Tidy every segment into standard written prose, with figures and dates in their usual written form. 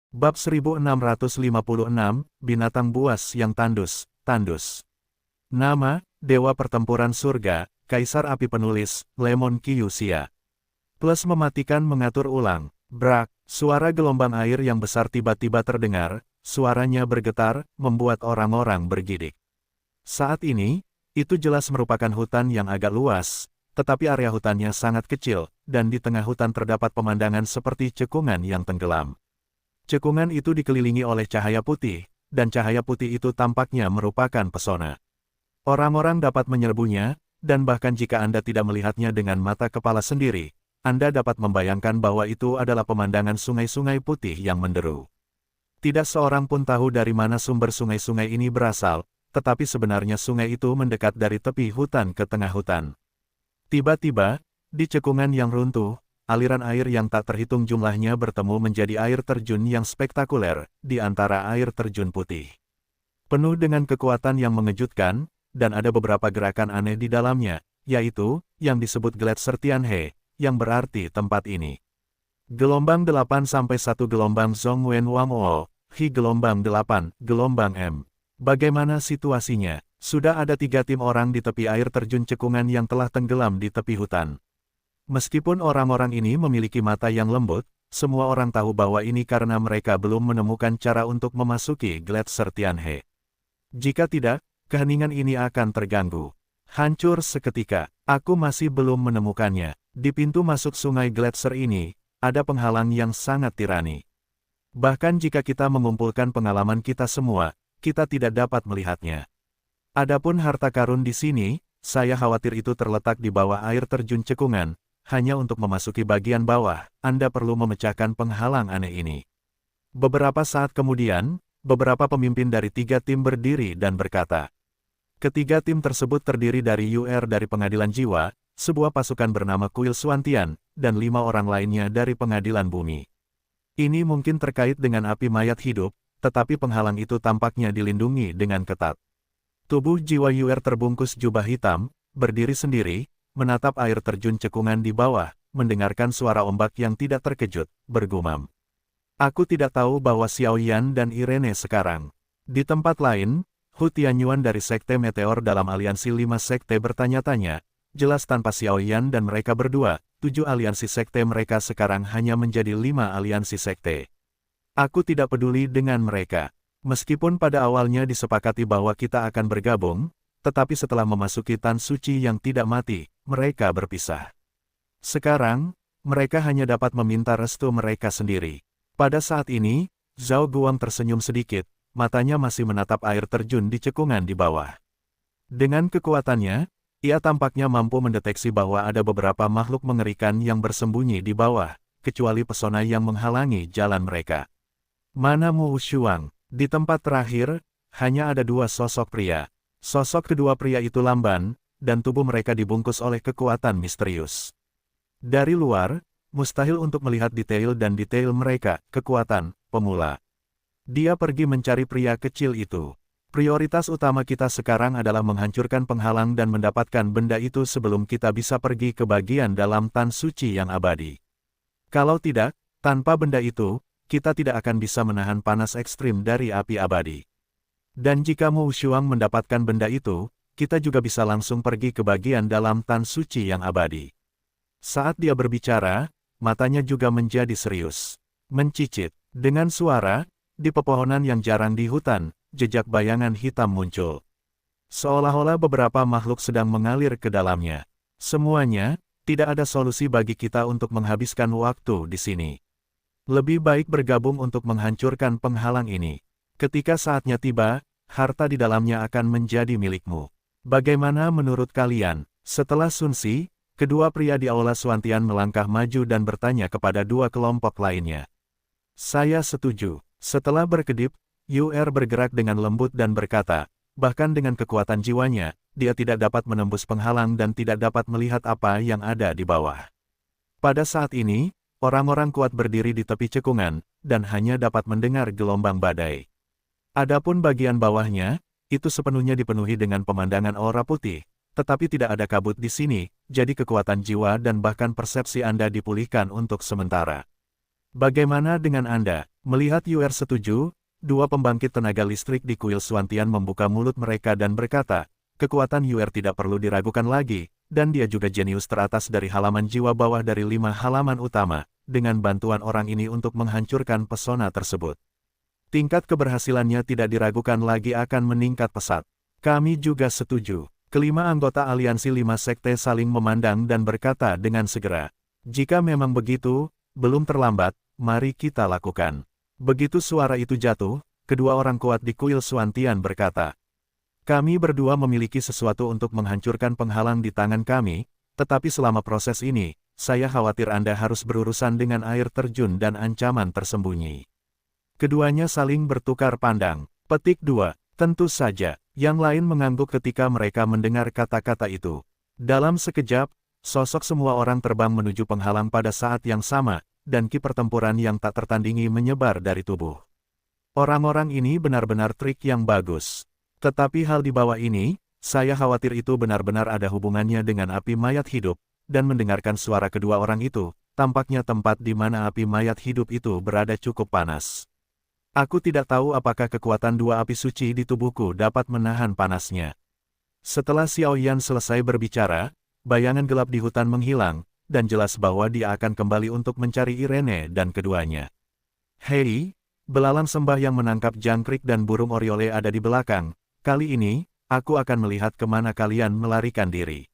Bab 1656, Binatang Buas yang Tandus, Tandus. Nama, Dewa Pertempuran Surga, Kaisar Api Penulis, Lemon Kyusia. Plus mematikan mengatur ulang. Brak, suara gelombang air yang besar tiba-tiba terdengar, suaranya bergetar, membuat orang-orang bergidik. Saat ini, itu jelas merupakan hutan yang agak luas, tetapi area hutannya sangat kecil, dan di tengah hutan terdapat pemandangan seperti cekungan yang tenggelam. Cekungan itu dikelilingi oleh cahaya putih, dan cahaya putih itu tampaknya merupakan pesona. Orang-orang dapat menyerbunya, dan bahkan jika Anda tidak melihatnya dengan mata kepala sendiri, Anda dapat membayangkan bahwa itu adalah pemandangan sungai-sungai putih yang menderu. Tidak seorang pun tahu dari mana sumber sungai-sungai ini berasal, tetapi sebenarnya sungai itu mendekat dari tepi hutan ke tengah hutan. Tiba-tiba, di cekungan yang runtuh, aliran air yang tak terhitung jumlahnya bertemu menjadi air terjun yang spektakuler, di antara air terjun putih. Penuh dengan kekuatan yang mengejutkan, dan ada beberapa gerakan aneh di dalamnya, yaitu, yang disebut Gletser Tianhe, yang berarti tempat ini. Gelombang 8 sampai 1 gelombang Zhongwen Wangwo, Hi gelombang 8, gelombang M. Bagaimana situasinya? Sudah ada 3 tim orang di tepi air terjun cekungan yang telah tenggelam di tepi hutan. Meskipun orang-orang ini memiliki mata yang lembut, semua orang tahu bahwa ini karena mereka belum menemukan cara untuk memasuki Gletser Tianhe. Jika tidak, keheningan ini akan terganggu. Hancur seketika, aku masih belum menemukannya. Di pintu masuk sungai Gletser ini, ada penghalang yang sangat tirani. Bahkan jika kita mengumpulkan pengalaman kita semua, kita tidak dapat melihatnya. Adapun harta karun di sini, saya khawatir itu terletak di bawah air terjun cekungan. Hanya untuk memasuki bagian bawah, Anda perlu memecahkan penghalang aneh ini. Beberapa saat kemudian, beberapa pemimpin dari 3 tim berdiri dan berkata. Ketiga tim tersebut terdiri dari UR dari Pengadilan Jiwa, sebuah pasukan bernama Kuil Suantian, dan 5 orang lainnya dari Pengadilan Bumi. Ini mungkin terkait dengan api mayat hidup, tetapi penghalang itu tampaknya dilindungi dengan ketat. Tubuh jiwa UR terbungkus jubah hitam, berdiri sendiri, menatap air terjun cekungan di bawah, mendengarkan suara ombak yang tidak terkejut, bergumam. Aku tidak tahu bahwa Xiao Yan dan Irene sekarang. Di tempat lain, Hu Tianyuan dari Sekte Meteor dalam aliansi 5 sekte bertanya-tanya, jelas tanpa Xiao Yan dan mereka berdua, 7 aliansi sekte mereka sekarang hanya menjadi 5 aliansi sekte. Aku tidak peduli dengan mereka. Meskipun pada awalnya disepakati bahwa kita akan bergabung, tetapi setelah memasuki Tan Suci yang tidak mati, mereka berpisah. Sekarang, mereka hanya dapat meminta restu mereka sendiri. Pada saat ini, Zhao Guang tersenyum sedikit, matanya masih menatap air terjun di cekungan di bawah. Dengan kekuatannya, ia tampaknya mampu mendeteksi bahwa ada beberapa makhluk mengerikan yang bersembunyi di bawah, kecuali pesona yang menghalangi jalan mereka. Mana Mu Shuang? Di tempat terakhir, hanya ada 2 sosok pria. Sosok kedua pria itu lamban, dan tubuh mereka dibungkus oleh kekuatan misterius. Dari luar, mustahil untuk melihat detail dan detail mereka, kekuatan pemula. Dia pergi mencari pria kecil itu. Prioritas utama kita sekarang adalah menghancurkan penghalang dan mendapatkan benda itu sebelum kita bisa pergi ke bagian dalam Tan Suci yang abadi. Kalau tidak, tanpa benda itu, kita tidak akan bisa menahan panas ekstrim dari api abadi. Dan jika Mu Shuang mendapatkan benda itu, kita juga bisa langsung pergi ke bagian dalam Tan Suci yang abadi. Saat dia berbicara, matanya juga menjadi serius. Mencicit. Dengan suara, di pepohonan yang jarang di hutan, jejak bayangan hitam muncul. Seolah-olah beberapa makhluk sedang mengalir ke dalamnya. Semuanya, tidak ada solusi bagi kita untuk menghabiskan waktu di sini. Lebih baik bergabung untuk menghancurkan penghalang ini. Ketika saatnya tiba, harta di dalamnya akan menjadi milikmu. Bagaimana menurut kalian? Setelah Sunsi, kedua pria di Aula Suantian melangkah maju dan bertanya kepada 2 kelompok lainnya. Saya setuju. Setelah berkedip, UR bergerak dengan lembut dan berkata, bahkan dengan kekuatan jiwanya, dia tidak dapat menembus penghalang dan tidak dapat melihat apa yang ada di bawah. Pada saat ini, orang-orang kuat berdiri di tepi cekungan, dan hanya dapat mendengar gelombang badai. Adapun bagian bawahnya, itu sepenuhnya dipenuhi dengan pemandangan aura putih, tetapi tidak ada kabut di sini, jadi kekuatan jiwa dan bahkan persepsi Anda dipulihkan untuk sementara. Bagaimana dengan Anda? Melihat UR setuju, dua pembangkit tenaga listrik di kuil Suantian membuka mulut mereka dan berkata, kekuatan UR tidak perlu diragukan lagi, dan dia juga jenius teratas dari halaman jiwa bawah dari 5 halaman utama, dengan bantuan orang ini untuk menghancurkan pesona tersebut. Tingkat keberhasilannya tidak diragukan lagi akan meningkat pesat. Kami juga setuju. Kelima anggota aliansi 5 sekte saling memandang dan berkata dengan segera, jika memang begitu, belum terlambat, mari kita lakukan. Begitu suara itu jatuh, kedua orang kuat di kuil Suantian berkata, kami berdua memiliki sesuatu untuk menghancurkan penghalang di tangan kami, tetapi selama proses ini, saya khawatir Anda harus berurusan dengan air terjun dan ancaman tersembunyi. Keduanya saling bertukar pandang. Petik 2. Tentu saja, yang lain mengangguk ketika mereka mendengar kata-kata itu. Dalam sekejap, sosok semua orang terbang menuju penghalang pada saat yang sama, dan ki pertempuran yang tak tertandingi menyebar dari tubuh. Orang-orang ini benar-benar trik yang bagus. Tetapi hal di bawah ini, saya khawatir itu benar-benar ada hubungannya dengan api mayat hidup, dan mendengarkan suara kedua orang itu, tampaknya tempat di mana api mayat hidup itu berada cukup panas. Aku tidak tahu apakah kekuatan dua api suci di tubuhku dapat menahan panasnya. Setelah Xiao Yan selesai berbicara, bayangan gelap di hutan menghilang, dan jelas bahwa dia akan kembali untuk mencari Irene dan keduanya. Hei, belalang sembah yang menangkap jangkrik dan burung oriole ada di belakang. Kali ini, aku akan melihat kemana kalian melarikan diri.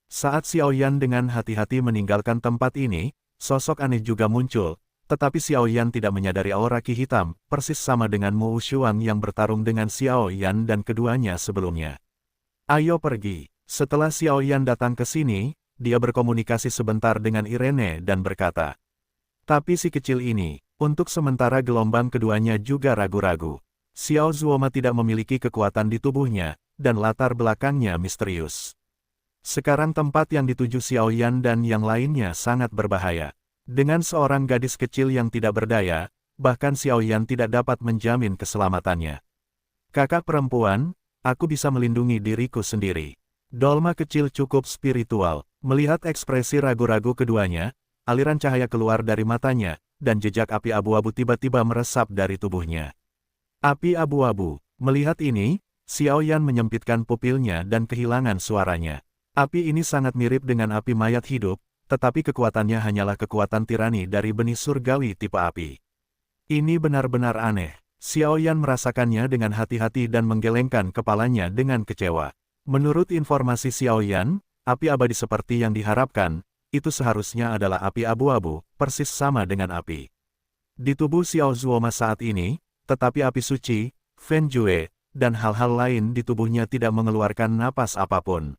Saat Xiao Yan dengan hati-hati meninggalkan tempat ini, sosok aneh juga muncul, tetapi Xiao Yan tidak menyadari aura ki hitam, persis sama dengan Mu Shuang yang bertarung dengan Xiao Yan dan keduanya sebelumnya. Ayo pergi. Setelah Xiao Yan datang ke sini, dia berkomunikasi sebentar dengan Irene dan berkata, tapi si kecil ini, untuk sementara gelombang keduanya juga ragu-ragu. Xiao Zuoma tidak memiliki kekuatan di tubuhnya, dan latar belakangnya misterius. Sekarang tempat yang dituju Xiao Yan dan yang lainnya sangat berbahaya. Dengan seorang gadis kecil yang tidak berdaya, bahkan Xiao Yan tidak dapat menjamin keselamatannya. Kakak perempuan, aku bisa melindungi diriku sendiri. Dolma kecil cukup spiritual. Melihat ekspresi ragu-ragu keduanya, aliran cahaya keluar dari matanya, dan jejak api abu-abu tiba-tiba meresap dari tubuhnya. Api abu-abu. Melihat ini, Xiao Yan menyempitkan pupilnya dan kehilangan suaranya. Api ini sangat mirip dengan api mayat hidup, tetapi kekuatannya hanyalah kekuatan tirani dari benih surgawi tipe api. Ini benar-benar aneh. Xiao Yan merasakannya dengan hati-hati dan menggelengkan kepalanya dengan kecewa. Menurut informasi Xiao Yan, api abadi seperti yang diharapkan, itu seharusnya adalah api abu-abu, persis sama dengan api di tubuh Xiao Zuoma saat ini, tetapi api suci, Fen Jue, dan hal-hal lain di tubuhnya tidak mengeluarkan napas apapun.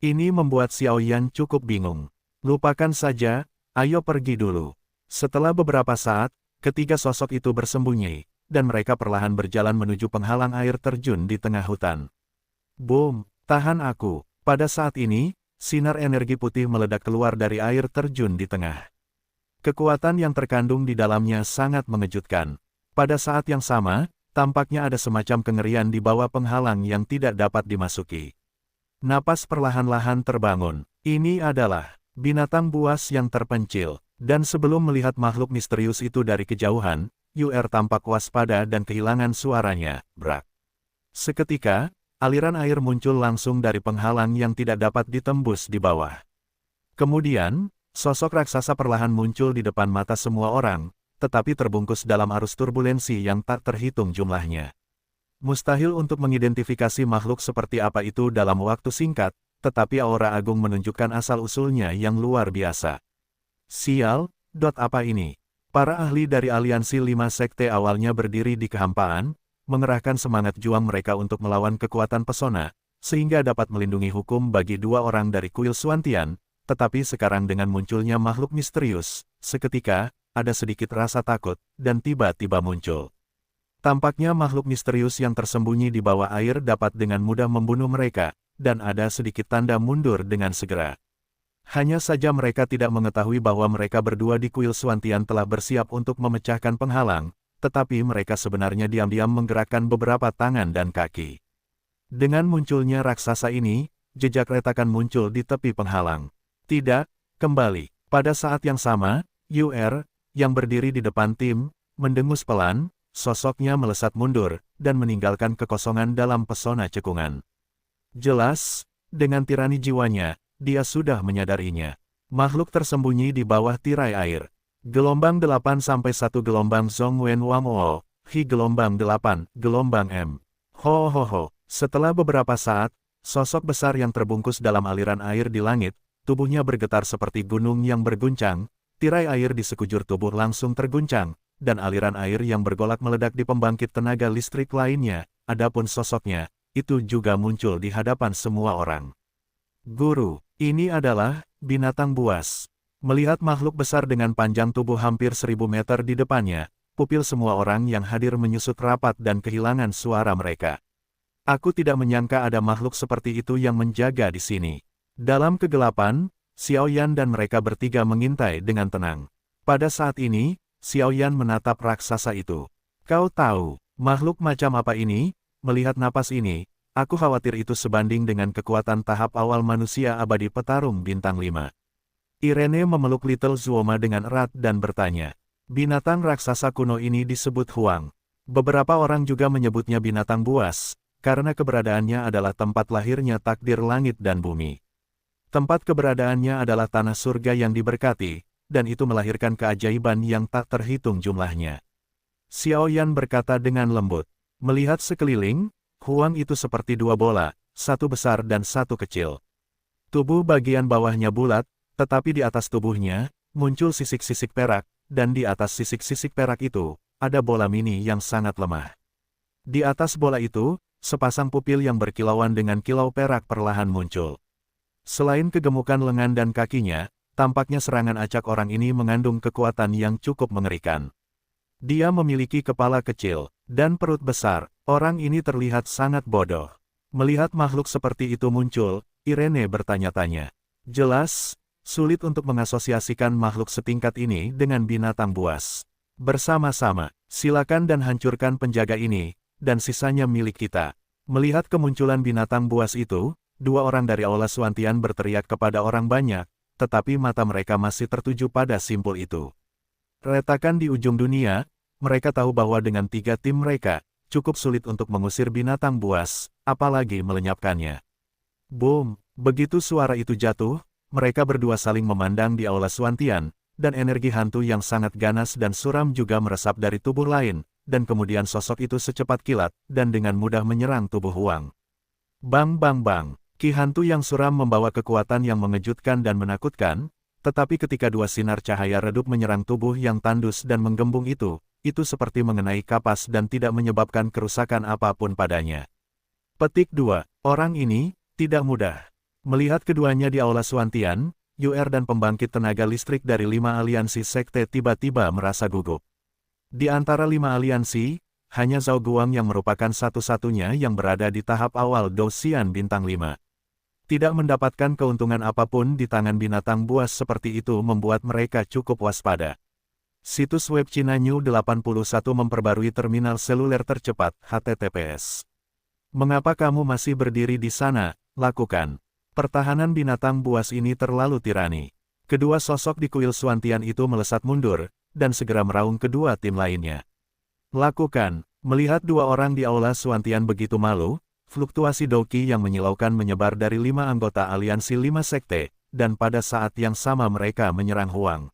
Ini membuat Xiao Yan cukup bingung. Lupakan saja, ayo pergi dulu. Setelah beberapa saat, ketiga sosok itu bersembunyi, dan mereka perlahan berjalan menuju penghalang air terjun di tengah hutan. Boom, tahan aku. Pada saat ini, sinar energi putih meledak keluar dari air terjun di tengah. Kekuatan yang terkandung di dalamnya sangat mengejutkan. Pada saat yang sama, tampaknya ada semacam kengerian di bawah penghalang yang tidak dapat dimasuki. Napas perlahan-lahan terbangun. Ini adalah binatang buas yang terpencil. Dan sebelum melihat makhluk misterius itu dari kejauhan, UR tampak waspada dan kehilangan suaranya. Brak. Seketika, aliran air muncul langsung dari penghalang yang tidak dapat ditembus di bawah. Kemudian, sosok raksasa perlahan muncul di depan mata semua orang, tetapi terbungkus dalam arus turbulensi yang tak terhitung jumlahnya. Mustahil untuk mengidentifikasi makhluk seperti apa itu dalam waktu singkat, tetapi aura agung menunjukkan asal-usulnya yang luar biasa. Sial, apa ini? Para ahli dari aliansi 5 sekte awalnya berdiri di kehampaan, mengerahkan semangat juang mereka untuk melawan kekuatan pesona, sehingga dapat melindungi hukum bagi dua orang dari kuil Suantian, tetapi sekarang dengan munculnya makhluk misterius, seketika, ada sedikit rasa takut, dan tiba-tiba muncul. Tampaknya makhluk misterius yang tersembunyi di bawah air dapat dengan mudah membunuh mereka, dan ada sedikit tanda mundur dengan segera. Hanya saja mereka tidak mengetahui bahwa mereka berdua di kuil Suantian telah bersiap untuk memecahkan penghalang, tetapi mereka sebenarnya diam-diam menggerakkan beberapa tangan dan kaki. Dengan munculnya raksasa ini, jejak retakan muncul di tepi penghalang. Tidak, kembali. Pada saat yang sama, UR, yang berdiri di depan tim, mendengus pelan, sosoknya melesat mundur, dan meninggalkan kekosongan dalam pesona cekungan. Jelas, dengan tirani jiwanya, dia sudah menyadarinya. Makhluk tersembunyi di bawah tirai air. Gelombang 8 sampai 1 gelombang Zhong Wen Wang O, Hi gelombang 8, gelombang M. Ho ho ho. Setelah beberapa saat, sosok besar yang terbungkus dalam aliran air di langit, tubuhnya bergetar seperti gunung yang berguncang, tirai air di sekujur tubuh langsung terguncang, dan aliran air yang bergolak meledak di pembangkit tenaga listrik lainnya, adapun sosoknya, itu juga muncul di hadapan semua orang. Guru, ini adalah binatang buas. Melihat makhluk besar dengan panjang tubuh hampir 1000 meter di depannya, pupil semua orang yang hadir menyusut rapat dan kehilangan suara mereka. Aku tidak menyangka ada makhluk seperti itu yang menjaga di sini. Dalam kegelapan, Xiaoyan dan mereka bertiga mengintai dengan tenang. Pada saat ini, Xiaoyan menatap raksasa itu. Kau tahu, makhluk macam apa ini? Melihat napas ini, aku khawatir itu sebanding dengan kekuatan tahap awal manusia abadi petarung bintang 5. Irene memeluk Little Zuoma dengan erat dan bertanya. Binatang raksasa kuno ini disebut Huang. Beberapa orang juga menyebutnya binatang buas, karena keberadaannya adalah tempat lahirnya takdir langit dan bumi. Tempat keberadaannya adalah tanah surga yang diberkati, dan itu melahirkan keajaiban yang tak terhitung jumlahnya. Xiaoyan berkata dengan lembut. Melihat sekeliling, Huang itu seperti dua bola, satu besar dan satu kecil. Tubuh bagian bawahnya bulat, tetapi di atas tubuhnya, muncul sisik-sisik perak, dan di atas sisik-sisik perak itu, ada bola mini yang sangat lemah. Di atas bola itu, sepasang pupil yang berkilauan dengan kilau perak perlahan muncul. Selain kegemukan lengan dan kakinya, tampaknya serangan acak orang ini mengandung kekuatan yang cukup mengerikan. Dia memiliki kepala kecil, dan perut besar. Orang ini terlihat sangat bodoh. Melihat makhluk seperti itu muncul, Irene bertanya-tanya. Jelas, sulit untuk mengasosiasikan makhluk setingkat ini dengan binatang buas. Bersama-sama, silakan dan hancurkan penjaga ini, dan sisanya milik kita. Melihat kemunculan binatang buas itu, dua orang dari Aula Suantian berteriak kepada orang banyak, tetapi mata mereka masih tertuju pada simpul itu. Retakan di ujung dunia, mereka tahu bahwa dengan 3 tim mereka, cukup sulit untuk mengusir binatang buas, apalagi melenyapkannya. Boom! Begitu suara itu jatuh, mereka berdua saling memandang di Aula Suantian, dan energi hantu yang sangat ganas dan suram juga meresap dari tubuh lain, dan kemudian sosok itu secepat kilat, dan dengan mudah menyerang tubuh Huang. Bang bang bang! Ki hantu yang suram membawa kekuatan yang mengejutkan dan menakutkan, tetapi ketika dua sinar cahaya redup menyerang tubuh yang tandus dan menggembung itu seperti mengenai kapas dan tidak menyebabkan kerusakan apapun padanya. Petik 2. Orang ini tidak mudah. Melihat keduanya di Aula Suantian, UR dan pembangkit tenaga listrik dari 5 aliansi sekte tiba-tiba merasa gugup. Di antara 5 aliansi, hanya Zhao Guang yang merupakan satu-satunya yang berada di tahap awal Dosian bintang 5. Tidak mendapatkan keuntungan apapun di tangan binatang buas seperti itu membuat mereka cukup waspada. Situs web Cina New 81 memperbarui terminal seluler tercepat HTTPS. Mengapa kamu masih berdiri di sana? Lakukan. Pertahanan binatang buas ini terlalu tirani. Kedua sosok di kuil Suantian itu melesat mundur, dan segera meraung kedua tim lainnya. Lakukan. Melihat dua orang di Aula Suantian begitu malu, fluktuasi Doqi yang menyilaukan menyebar dari 5 anggota aliansi 5 sekte, dan pada saat yang sama mereka menyerang Huang.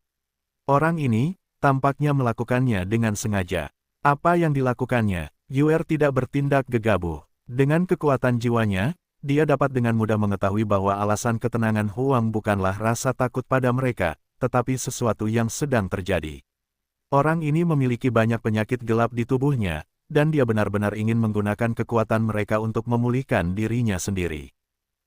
Orang ini tampaknya melakukannya dengan sengaja. Apa yang dilakukannya? UR tidak bertindak gegabah. Dengan kekuatan jiwanya, dia dapat dengan mudah mengetahui bahwa alasan ketenangan Huang bukanlah rasa takut pada mereka, tetapi sesuatu yang sedang terjadi. Orang ini memiliki banyak penyakit gelap di tubuhnya, dan dia benar-benar ingin menggunakan kekuatan mereka untuk memulihkan dirinya sendiri.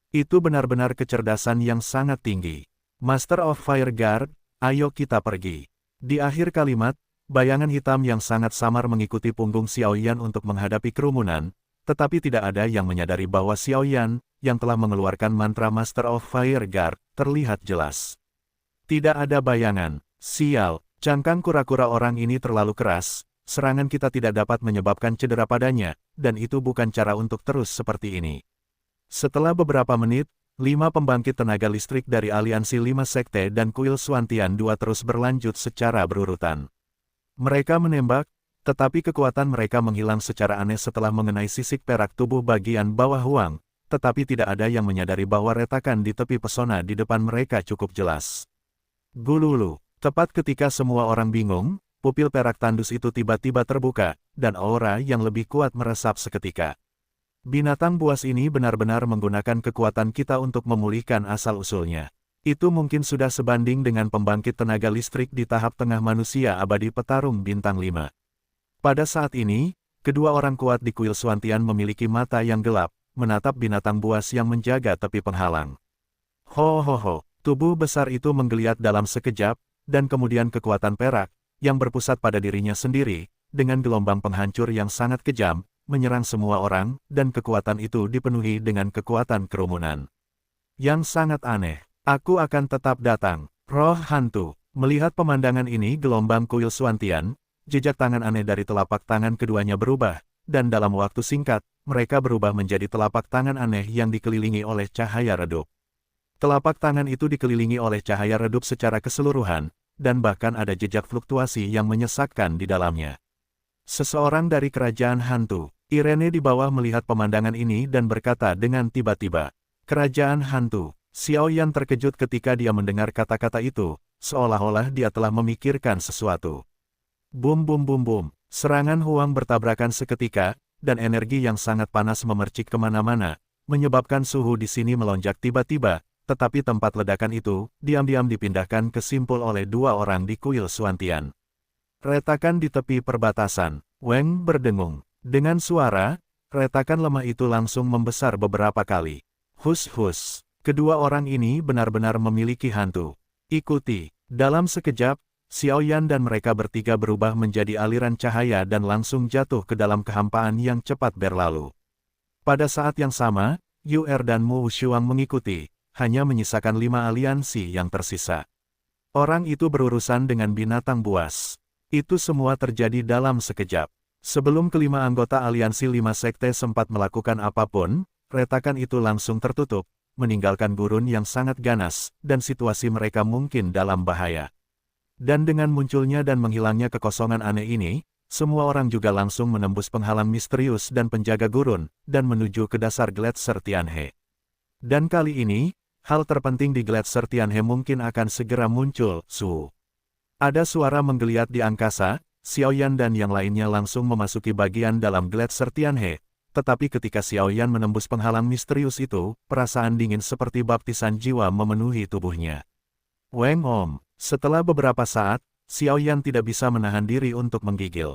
Itu benar-benar kecerdasan yang sangat tinggi. Master of Fire Guard, ayo kita pergi. Di akhir kalimat, bayangan hitam yang sangat samar mengikuti punggung Xiaoyan untuk menghadapi kerumunan, tetapi tidak ada yang menyadari bahwa Xiaoyan, yang telah mengeluarkan mantra Master of Fire Guard, terlihat jelas. Tidak ada bayangan. Sial, cangkang kura-kura orang ini terlalu keras, serangan kita tidak dapat menyebabkan cedera padanya, dan itu bukan cara untuk terus seperti ini. Setelah beberapa menit, 5 pembangkit tenaga listrik dari Aliansi 5 Sekte dan Kuil Suantian II terus berlanjut secara berurutan. Mereka menembak, tetapi kekuatan mereka menghilang secara aneh setelah mengenai sisik perak tubuh bagian bawah Huang, tetapi tidak ada yang menyadari bahwa retakan di tepi pesona di depan mereka cukup jelas. Gululu, tepat ketika semua orang bingung, pupil perak tandus itu tiba-tiba terbuka, dan aura yang lebih kuat meresap seketika. Binatang buas ini benar-benar menggunakan kekuatan kita untuk memulihkan asal-usulnya. Itu mungkin sudah sebanding dengan pembangkit tenaga listrik di tahap tengah manusia abadi petarung bintang 5. Pada saat ini, kedua orang kuat di kuil Suantian memiliki mata yang gelap, menatap binatang buas yang menjaga tepi penghalang. Ho, tubuh besar itu menggeliat dalam sekejap, dan kemudian kekuatan perak, yang berpusat pada dirinya sendiri, dengan gelombang penghancur yang sangat kejam, menyerang semua orang, dan kekuatan itu dipenuhi dengan kekuatan kerumunan. Yang sangat aneh, aku akan tetap datang. Roh hantu. Melihat pemandangan ini gelombang kuil Suantian, jejak tangan aneh dari telapak tangan keduanya berubah, dan dalam waktu singkat, mereka berubah menjadi telapak tangan aneh yang dikelilingi oleh cahaya redup. Telapak tangan itu dikelilingi oleh cahaya redup secara keseluruhan, dan bahkan ada jejak fluktuasi yang menyesakkan di dalamnya. Seseorang dari kerajaan hantu. Irene di bawah melihat pemandangan ini dan berkata dengan tiba-tiba, "Kerajaan hantu." Xiao Yan terkejut ketika dia mendengar kata-kata itu, seolah-olah dia telah memikirkan sesuatu. Bum bum bum bum, serangan Huang bertabrakan seketika, dan energi yang sangat panas memercik kemana-mana, menyebabkan suhu di sini melonjak tiba-tiba, tetapi tempat ledakan itu, diam-diam dipindahkan ke simpul oleh dua orang di kuil Suantian. Retakan di tepi perbatasan, Weng berdengung. Dengan suara, retakan lemah itu langsung membesar beberapa kali. Hus, kedua orang ini benar-benar memiliki hantu. Ikuti. Dalam sekejap, Xiao Yan dan mereka bertiga berubah menjadi aliran cahaya dan langsung jatuh ke dalam kehampaan yang cepat berlalu. Pada saat yang sama, Yu Er dan Mu Shuang mengikuti, hanya menyisakan 5 aliansi yang tersisa. Orang itu berurusan dengan binatang buas. Itu semua terjadi dalam sekejap. Sebelum kelima anggota Aliansi 5 Sekte sempat melakukan apapun, retakan itu langsung tertutup, meninggalkan gurun yang sangat ganas, dan situasi mereka mungkin dalam bahaya. Dan dengan munculnya dan menghilangnya kekosongan aneh ini, semua orang juga langsung menembus penghalang misterius dan penjaga gurun, dan menuju ke dasar Gletser Tianhe. Dan kali ini, hal terpenting di Gletser Tianhe mungkin akan segera muncul, Su. Ada suara menggeliat di angkasa. Xiao Yan dan yang lainnya langsung memasuki bagian dalam Gletser Tianhe, tetapi ketika Xiao Yan menembus penghalang misterius itu, perasaan dingin seperti baptisan jiwa memenuhi tubuhnya. Weng Om, setelah beberapa saat, Xiao Yan tidak bisa menahan diri untuk menggigil.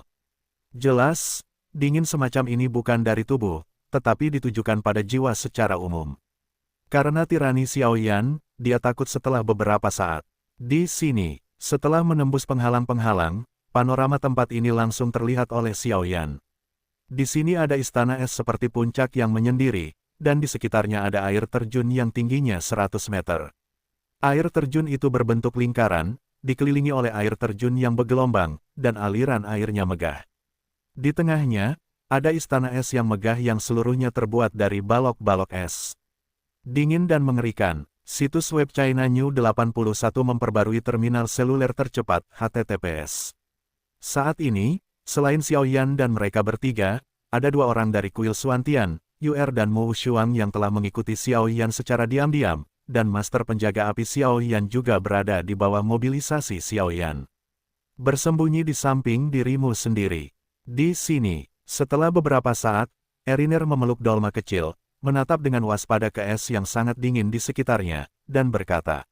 Jelas, dingin semacam ini bukan dari tubuh, tetapi ditujukan pada jiwa secara umum. Karena tirani Xiao Yan, dia takut setelah beberapa saat. Di sini, setelah menembus penghalang-penghalang, panorama tempat ini langsung terlihat oleh Xiao Yan. Di sini ada istana es seperti puncak yang menyendiri, dan di sekitarnya ada air terjun yang tingginya 100 meter. Air terjun itu berbentuk lingkaran, dikelilingi oleh air terjun yang bergelombang, dan aliran airnya megah. Di tengahnya, ada istana es yang megah yang seluruhnya terbuat dari balok-balok es. Dingin dan mengerikan. Situs web China New 81 memperbarui terminal seluler tercepat HTTPS. Saat ini, selain Xiao Yan dan mereka bertiga, ada 2 orang dari kuil Suantian, Yu Er dan Mu Shuang yang telah mengikuti Xiao Yan secara diam-diam, dan master penjaga api Xiao Yan juga berada di bawah mobilisasi Xiao Yan. Bersembunyi di samping dirimu sendiri. Di sini, setelah beberapa saat, Eriner memeluk Dolma kecil, menatap dengan waspada ke es yang sangat dingin di sekitarnya, dan berkata,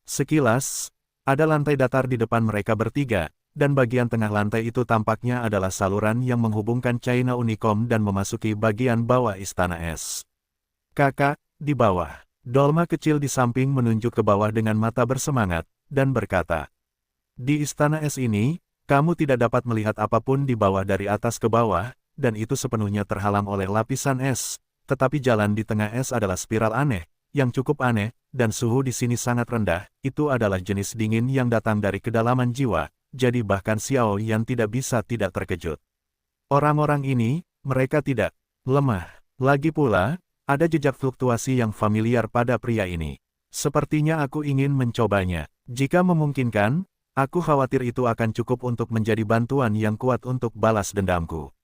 "Sekilas, ada lantai datar di depan mereka bertiga, dan bagian tengah lantai itu tampaknya adalah saluran yang menghubungkan China Unicom dan memasuki bagian bawah istana es." "Kakak, di bawah." Dolma kecil di samping menunjuk ke bawah dengan mata bersemangat, dan berkata, "Di istana es ini, kamu tidak dapat melihat apapun di bawah dari atas ke bawah, dan itu sepenuhnya terhalang oleh lapisan es, tetapi jalan di tengah es adalah spiral aneh, yang cukup aneh, dan suhu di sini sangat rendah. Itu adalah jenis dingin yang datang dari kedalaman jiwa. Jadi bahkan Xiao Yan tidak bisa tidak terkejut. Orang-orang ini, mereka tidak lemah. Lagi pula, Ada jejak fluktuasi yang familiar pada pria ini. Sepertinya aku ingin mencobanya. Jika memungkinkan, aku khawatir itu akan cukup untuk menjadi bantuan yang kuat untuk balas dendamku.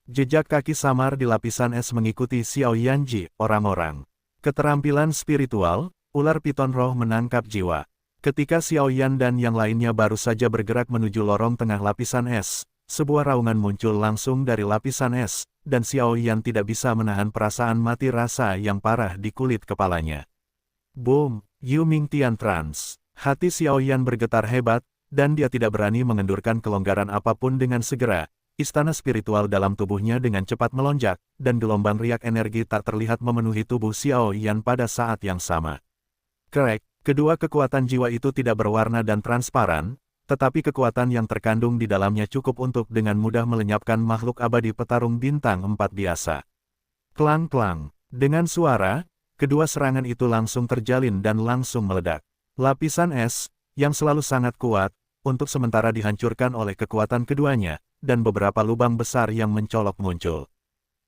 Jejak kaki samar di lapisan es mengikuti Xiao Yanji, orang-orang. Keterampilan spiritual, ular piton roh menangkap jiwa. Ketika Xiao Yan dan yang lainnya baru saja bergerak menuju lorong tengah lapisan es, sebuah raungan muncul langsung dari lapisan es, dan Xiao Yan tidak bisa menahan perasaan mati rasa yang parah di kulit kepalanya. Boom! Yu Mingtian trans. Hati Xiao Yan bergetar hebat, dan dia tidak berani mengendurkan kelonggaran apapun dengan segera. Istana spiritual dalam tubuhnya dengan cepat melonjak, dan gelombang riak energi tak terlihat memenuhi tubuh Xiao Yan pada saat yang sama. Krek! Kedua kekuatan jiwa itu tidak berwarna dan transparan, tetapi kekuatan yang terkandung di dalamnya cukup untuk dengan mudah melenyapkan makhluk abadi petarung bintang 4 biasa. Klang-klang. Dengan suara, kedua serangan itu langsung terjalin dan langsung meledak. Lapisan es, yang selalu sangat kuat, untuk sementara dihancurkan oleh kekuatan keduanya, dan beberapa lubang besar yang mencolok muncul.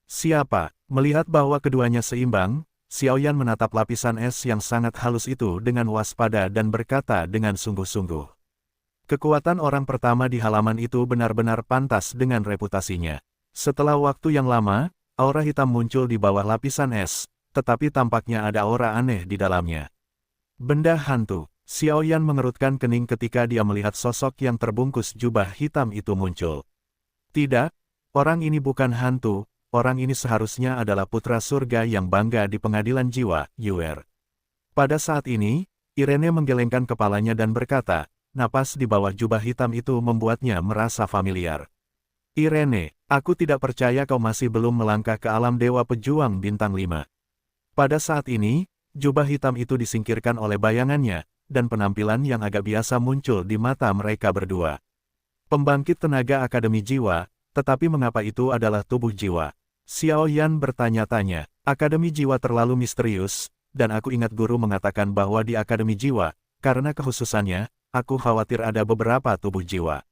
Siapa? Melihat bahwa keduanya seimbang, Xiao Yan menatap lapisan es yang sangat halus itu dengan waspada dan berkata dengan sungguh-sungguh. Kekuatan orang pertama di halaman itu benar-benar pantas dengan reputasinya. Setelah waktu yang lama, aura hitam muncul di bawah lapisan es, tetapi tampaknya ada aura aneh di dalamnya. Benda hantu. Xiao Yan mengerutkan kening ketika dia melihat sosok yang terbungkus jubah hitam itu muncul. Tidak, orang ini bukan hantu, orang ini seharusnya adalah putra surga yang bangga di pengadilan jiwa, Yuer. Pada saat ini, Irene menggelengkan kepalanya dan berkata, napas di bawah jubah hitam itu membuatnya merasa familiar. Irene, aku tidak percaya kau masih belum melangkah ke alam dewa pejuang bintang 5. Pada saat ini, jubah hitam itu disingkirkan oleh bayangannya, dan penampilan yang agak biasa muncul di mata mereka berdua. Pembangkit tenaga Akademi Jiwa, tetapi mengapa itu adalah tubuh jiwa? Xiao Yan bertanya-tanya, Akademi Jiwa terlalu misterius, dan aku ingat guru mengatakan bahwa di Akademi Jiwa, karena kekhususannya, aku khawatir ada beberapa tubuh jiwa.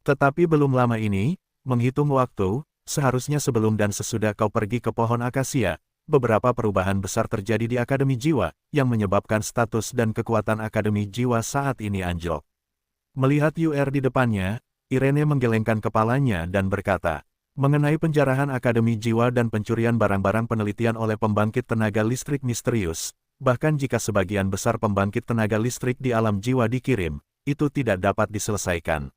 Tetapi belum lama ini, menghitung waktu, seharusnya sebelum dan sesudah kau pergi ke pohon akasia, beberapa perubahan besar terjadi di Akademi Jiwa, yang menyebabkan status dan kekuatan Akademi Jiwa saat ini anjlok. Melihat Yuer di depannya, Irene menggelengkan kepalanya dan berkata, mengenai penjarahan Akademi Jiwa dan pencurian barang-barang penelitian oleh pembangkit tenaga listrik misterius, bahkan jika sebagian besar pembangkit tenaga listrik di alam jiwa dikirim, itu tidak dapat diselesaikan.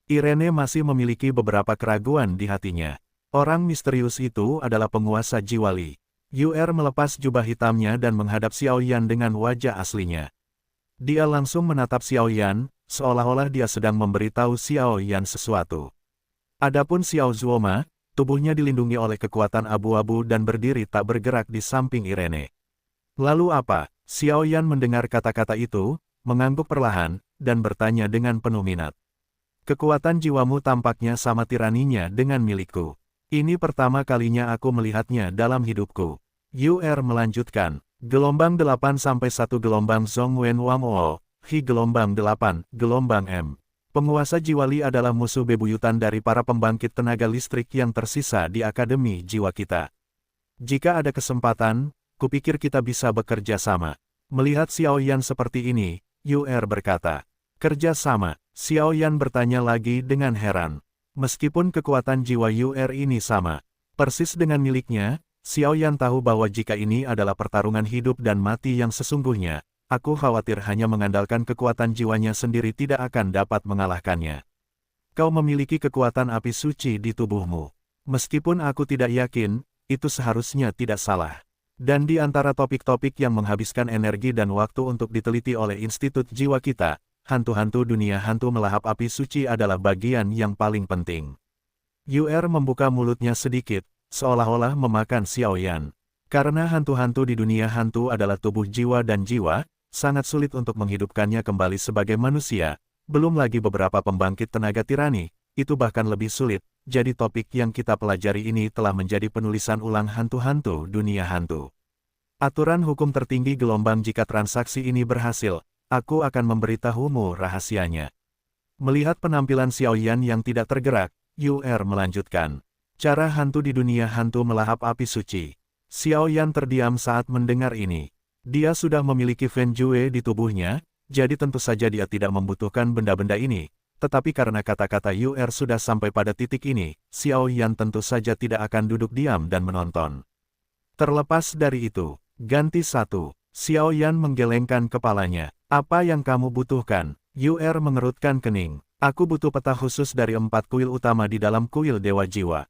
Irene masih memiliki beberapa keraguan di hatinya. Orang misterius itu adalah penguasa jiwa Li. Yuer melepas jubah hitamnya dan menghadap Xiao Yan dengan wajah aslinya. Dia langsung menatap Xiao Yan, seolah-olah dia sedang memberitahu Xiao Yan sesuatu. Adapun Xiao Zuoma, tubuhnya dilindungi oleh kekuatan abu-abu dan berdiri tak bergerak di samping Irene. Lalu apa? Xiao Yan mendengar kata-kata itu, mengangguk perlahan, dan bertanya dengan penuh minat. Kekuatan jiwamu tampaknya sama tiraninya dengan milikku. Ini pertama kalinya aku melihatnya dalam hidupku. Yuer melanjutkan, gelombang 8 sampai 1 gelombang Zhongwen Wangwo, Hi gelombang 8, gelombang M. Penguasa jiwa Li adalah musuh bebuyutan dari para pembangkit tenaga listrik yang tersisa di Akademi Jiwa kita. Jika ada kesempatan, kupikir kita bisa bekerja sama. Melihat Xiao Yan seperti ini, Yuer berkata, kerja sama. Xiao Yan bertanya lagi dengan heran. Meskipun kekuatan jiwa Yuer ini sama, persis dengan miliknya, Xiao Yan tahu bahwa jika ini adalah pertarungan hidup dan mati yang sesungguhnya, aku khawatir hanya mengandalkan kekuatan jiwanya sendiri tidak akan dapat mengalahkannya. Kau memiliki kekuatan api suci di tubuhmu. Meskipun aku tidak yakin, itu seharusnya tidak salah. Dan di antara topik-topik yang menghabiskan energi dan waktu untuk diteliti oleh Institut Jiwa kita, hantu-hantu dunia hantu melahap api suci adalah bagian yang paling penting. Yuer membuka mulutnya sedikit, seolah-olah memakan Xiao Yan. Karena hantu-hantu di dunia hantu adalah tubuh jiwa dan jiwa, sangat sulit untuk menghidupkannya kembali sebagai manusia, belum lagi beberapa pembangkit tenaga tirani, itu bahkan lebih sulit, jadi topik yang kita pelajari ini telah menjadi penulisan ulang hantu-hantu dunia hantu. Aturan hukum tertinggi gelombang jika transaksi ini berhasil, aku akan memberitahumu rahasianya. Melihat penampilan Xiao Yan yang tidak tergerak, Yuer melanjutkan. Cara hantu di dunia hantu melahap api suci. Xiao Yan terdiam saat mendengar ini. Dia sudah memiliki Fen Jue di tubuhnya, jadi tentu saja dia tidak membutuhkan benda-benda ini. Tetapi karena kata-kata Yuer sudah sampai pada titik ini, Xiao Yan tentu saja tidak akan duduk diam dan menonton. Terlepas dari itu, ganti satu. Xiao Yan menggelengkan kepalanya. Apa yang kamu butuhkan? Yuer mengerutkan kening. Aku butuh peta khusus dari 4 kuil utama di dalam kuil Dewa Jiwa.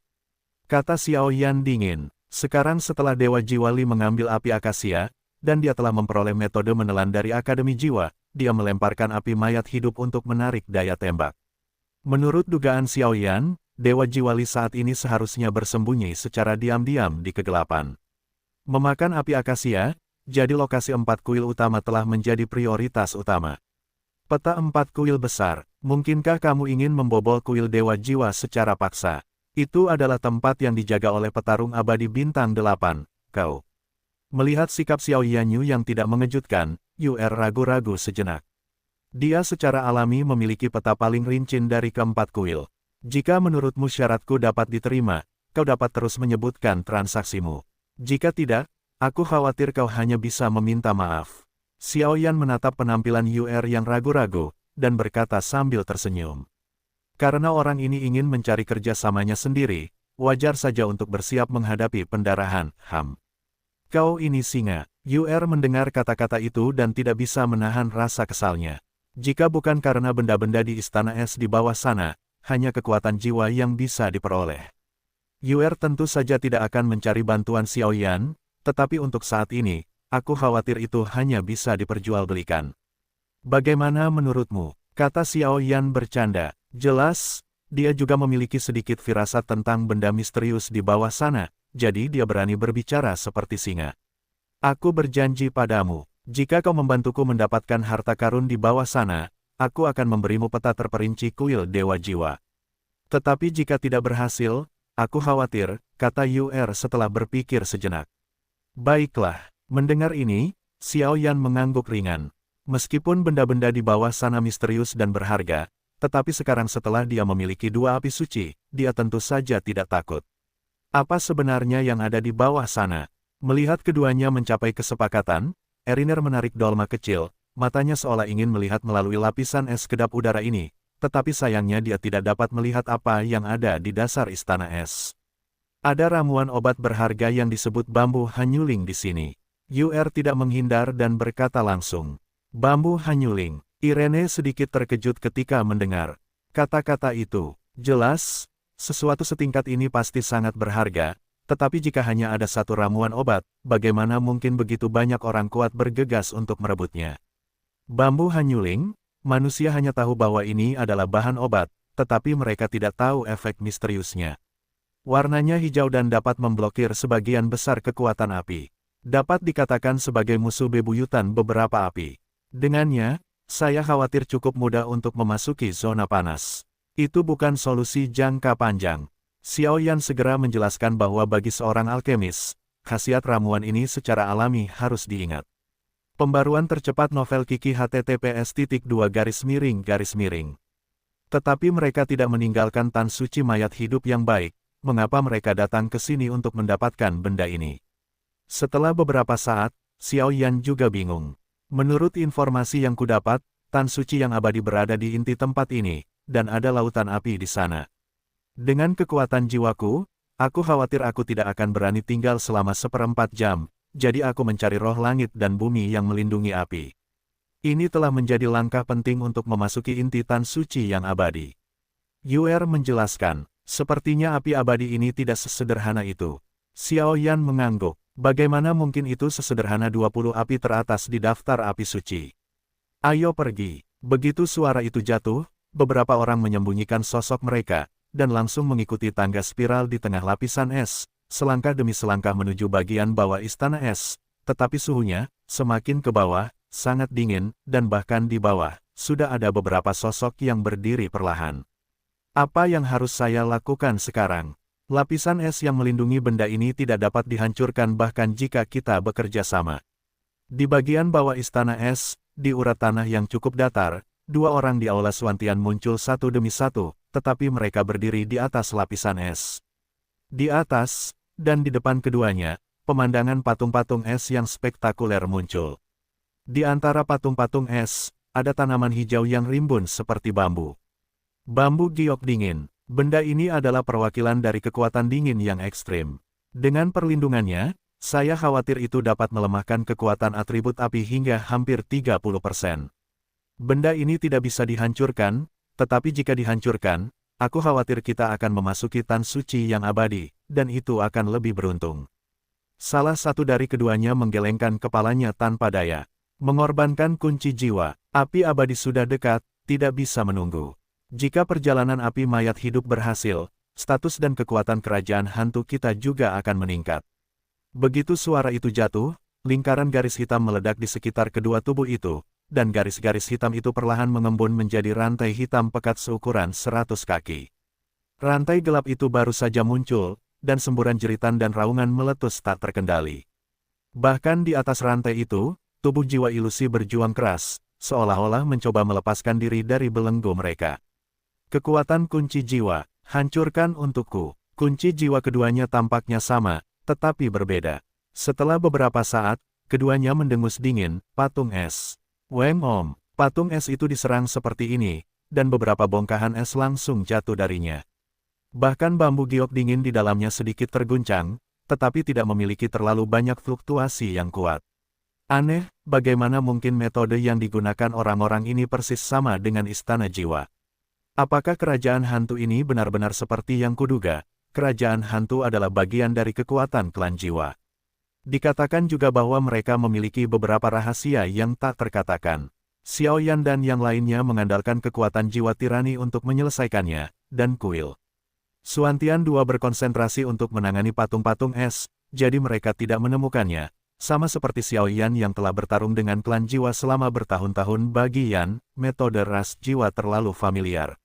Kata Xiao Yan dingin. Sekarang setelah Dewa Jiwa Li mengambil api akasia, dan dia telah memperoleh metode menelan dari Akademi Jiwa, dia melemparkan api mayat hidup untuk menarik daya tembak. Menurut dugaan Xiao Yan, Dewa Jiwa Li saat ini seharusnya bersembunyi secara diam-diam di kegelapan. Memakan api akasia, jadi lokasi 4 kuil utama telah menjadi prioritas utama. Peta 4 kuil besar, mungkinkah kamu ingin membobol kuil Dewa Jiwa secara paksa? Itu adalah tempat yang dijaga oleh petarung abadi bintang 8, kau. Melihat sikap Xiao Yanyu yang tidak mengejutkan, Yuer ragu-ragu sejenak. Dia secara alami memiliki peta paling rinci dari keempat kuil. Jika menurutmu syaratku dapat diterima, kau dapat terus menyebutkan transaksimu. Jika tidak, aku khawatir kau hanya bisa meminta maaf. Xiao Yan menatap penampilan Yuer yang ragu-ragu, dan berkata sambil tersenyum. Karena orang ini ingin mencari kerjasamanya sendiri, wajar saja untuk bersiap menghadapi pendarahan, Kau ini singa. Yuer mendengar kata-kata itu dan tidak bisa menahan rasa kesalnya. Jika bukan karena benda-benda di istana es di bawah sana, hanya kekuatan jiwa yang bisa diperoleh. Yuer tentu saja tidak akan mencari bantuan Xiao Yan, tetapi untuk saat ini, aku khawatir itu hanya bisa diperjualbelikan. Bagaimana menurutmu? Kata Xiao Yan bercanda. Jelas, dia juga memiliki sedikit firasat tentang benda misterius di bawah sana, jadi dia berani berbicara seperti singa. Aku berjanji padamu, jika kau membantuku mendapatkan harta karun di bawah sana, aku akan memberimu peta terperinci kuil Dewa Jiwa. Tetapi jika tidak berhasil, aku khawatir, kata Yuer setelah berpikir sejenak. Baiklah, mendengar ini, Xiao Yan mengangguk ringan. Meskipun benda-benda di bawah sana misterius dan berharga, tetapi sekarang setelah dia memiliki 2 api suci, dia tentu saja tidak takut. Apa sebenarnya yang ada di bawah sana? Melihat keduanya mencapai kesepakatan, Eriner menarik dolma kecil, matanya seolah ingin melihat melalui lapisan es kedap udara ini, tetapi sayangnya dia tidak dapat melihat apa yang ada di dasar istana es. Ada ramuan obat berharga yang disebut bambu hanyuling di sini. Yuer tidak menghindar dan berkata langsung. Bambu hanyuling. Irene sedikit terkejut ketika mendengar kata-kata itu. Jelas, sesuatu setingkat ini pasti sangat berharga, tetapi jika hanya ada satu ramuan obat, bagaimana mungkin begitu banyak orang kuat bergegas untuk merebutnya? Bambu hanyuling, manusia hanya tahu bahwa ini adalah bahan obat, tetapi mereka tidak tahu efek misteriusnya. Warnanya hijau dan dapat memblokir sebagian besar kekuatan api. Dapat dikatakan sebagai musuh bebuyutan beberapa api. Dengannya, saya khawatir cukup mudah untuk memasuki zona panas. Itu bukan solusi jangka panjang. Xiao Yan segera menjelaskan bahwa bagi seorang alkemis, khasiat ramuan ini secara alami harus diingat. Pembaruan tercepat novel Kiki https://. Tetapi mereka tidak meninggalkan Tan Suci mayat hidup yang baik, mengapa mereka datang ke sini untuk mendapatkan benda ini? Setelah beberapa saat, Xiao Yan juga bingung. Menurut informasi yang kudapat, Tan Suci yang abadi berada di inti tempat ini, dan ada lautan api di sana. Dengan kekuatan jiwaku, aku khawatir aku tidak akan berani tinggal selama 1/4 jam, jadi aku mencari roh langit dan bumi yang melindungi api. Ini telah menjadi langkah penting untuk memasuki inti Tan Suci yang abadi. Yuer menjelaskan, sepertinya api abadi ini tidak sesederhana itu. Xiao Yan mengangguk. Bagaimana mungkin itu sesederhana 20 api teratas di daftar api suci? Ayo pergi. Begitu suara itu jatuh, beberapa orang menyembunyikan sosok mereka, dan langsung mengikuti tangga spiral di tengah lapisan es, selangkah demi selangkah menuju bagian bawah istana es, tetapi suhunya, semakin ke bawah, sangat dingin, dan bahkan di bawah, sudah ada beberapa sosok yang berdiri perlahan. Apa yang harus saya lakukan sekarang? Lapisan es yang melindungi benda ini tidak dapat dihancurkan bahkan jika kita bekerja sama. Di bagian bawah istana es, di urat tanah yang cukup datar, 2 orang di aula Swantian muncul satu demi satu, tetapi mereka berdiri di atas lapisan es. Di atas, dan di depan keduanya, pemandangan patung-patung es yang spektakuler muncul. Di antara patung-patung es, ada tanaman hijau yang rimbun seperti bambu. Bambu giok dingin. Benda ini adalah perwakilan dari kekuatan dingin yang ekstrim. Dengan perlindungannya, saya khawatir itu dapat melemahkan kekuatan atribut api hingga hampir 30%. Benda ini tidak bisa dihancurkan, tetapi jika dihancurkan, aku khawatir kita akan memasuki tan suci yang abadi, dan itu akan lebih beruntung. Salah satu dari keduanya menggelengkan kepalanya tanpa daya. Mengorbankan kunci jiwa, api abadi sudah dekat, tidak bisa menunggu. Jika perjalanan api mayat hidup berhasil, status dan kekuatan kerajaan hantu kita juga akan meningkat. Begitu suara itu jatuh, lingkaran garis hitam meledak di sekitar kedua tubuh itu, dan garis-garis hitam itu perlahan mengembun menjadi rantai hitam pekat seukuran 100 kaki. Rantai gelap itu baru saja muncul, dan semburan jeritan dan raungan meletus tak terkendali. Bahkan di atas rantai itu, tubuh jiwa ilusi berjuang keras, seolah-olah mencoba melepaskan diri dari belenggu mereka. Kekuatan kunci jiwa, hancurkan untukku. Kunci jiwa keduanya tampaknya sama, tetapi berbeda. Setelah beberapa saat, keduanya mendengus dingin, patung es. Weng Om, patung es itu diserang seperti ini, dan beberapa bongkahan es langsung jatuh darinya. Bahkan bambu giok dingin di dalamnya sedikit terguncang, tetapi tidak memiliki terlalu banyak fluktuasi yang kuat. Aneh, bagaimana mungkin metode yang digunakan orang-orang ini persis sama dengan istana jiwa? Apakah kerajaan hantu ini benar-benar seperti yang kuduga? Kerajaan hantu adalah bagian dari kekuatan klan jiwa. Dikatakan juga bahwa mereka memiliki beberapa rahasia yang tak terkatakan. Xiao Yan dan yang lainnya mengandalkan kekuatan jiwa tirani untuk menyelesaikannya, dan kuil Xuantian II berkonsentrasi untuk menangani patung-patung es, jadi mereka tidak menemukannya. Sama seperti Xiao Yan yang telah bertarung dengan klan jiwa selama bertahun-tahun bagi Yan, metode ras jiwa terlalu familiar.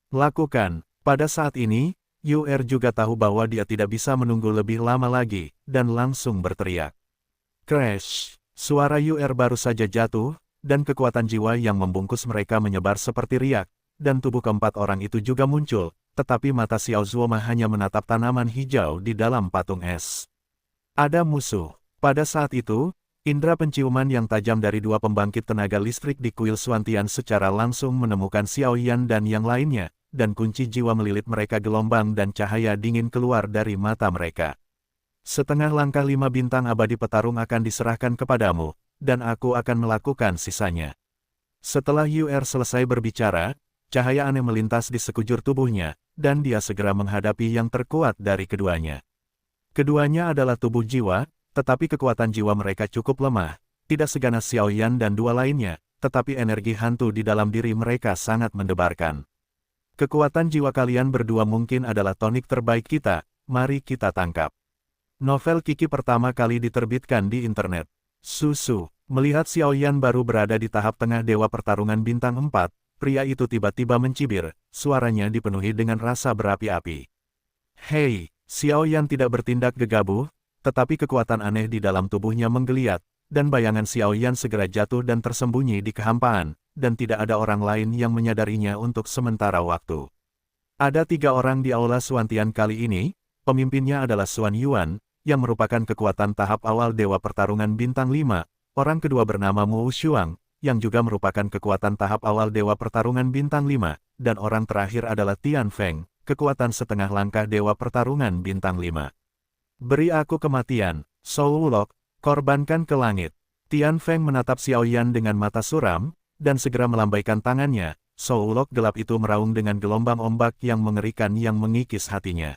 Lakukan. Pada saat ini, Yu-Er juga tahu bahwa dia tidak bisa menunggu lebih lama lagi, dan langsung berteriak. Crash! Suara Yu-Er baru saja jatuh, dan kekuatan jiwa yang membungkus mereka menyebar seperti riak, dan tubuh keempat orang itu juga muncul, tetapi mata Xiao Zuoma hanya menatap tanaman hijau di dalam patung es. Ada musuh. Pada saat itu, indera penciuman yang tajam dari dua pembangkit tenaga listrik di kuil Xuantian secara langsung menemukan Xiao Yan dan yang lainnya, dan kunci jiwa melilit mereka gelombang dan cahaya dingin keluar dari mata mereka. Setengah langkah 5 bintang abadi petarung akan diserahkan kepadamu, dan aku akan melakukan sisanya. Setelah Yu-Er selesai berbicara, cahaya aneh melintas di sekujur tubuhnya, dan dia segera menghadapi yang terkuat dari keduanya. Keduanya adalah tubuh jiwa, tetapi kekuatan jiwa mereka cukup lemah, tidak seganas Xiao Yan dan dua lainnya, tetapi energi hantu di dalam diri mereka sangat mendebarkan. Kekuatan jiwa kalian berdua mungkin adalah tonik terbaik kita, mari kita tangkap. Novel Kiki pertama kali diterbitkan di internet. Susu, melihat Xiao Yan baru berada di tahap tengah Dewa Pertarungan Bintang 4, pria itu tiba-tiba mencibir, suaranya dipenuhi dengan rasa berapi-api. Hei, Xiao Yan tidak bertindak gegabah, tetapi kekuatan aneh di dalam tubuhnya menggeliat, dan bayangan Xiao Yan segera jatuh dan tersembunyi di kehampaan, dan tidak ada orang lain yang menyadarinya untuk sementara waktu. Ada 3 orang di Aula Xuantian kali ini, pemimpinnya adalah Xuan Yuan, yang merupakan kekuatan tahap awal Dewa Pertarungan Bintang 5, orang kedua bernama Mu Shuang, yang juga merupakan kekuatan tahap awal Dewa Pertarungan Bintang 5, dan orang terakhir adalah Tian Feng, kekuatan setengah langkah Dewa Pertarungan Bintang 5. Beri aku kematian, Shou Wulok, korbankan ke langit. Tian Feng menatap Xiao Yan dengan mata suram, dan segera melambaikan tangannya. Shou Wulok gelap itu meraung dengan gelombang ombak yang mengerikan yang mengikis hatinya.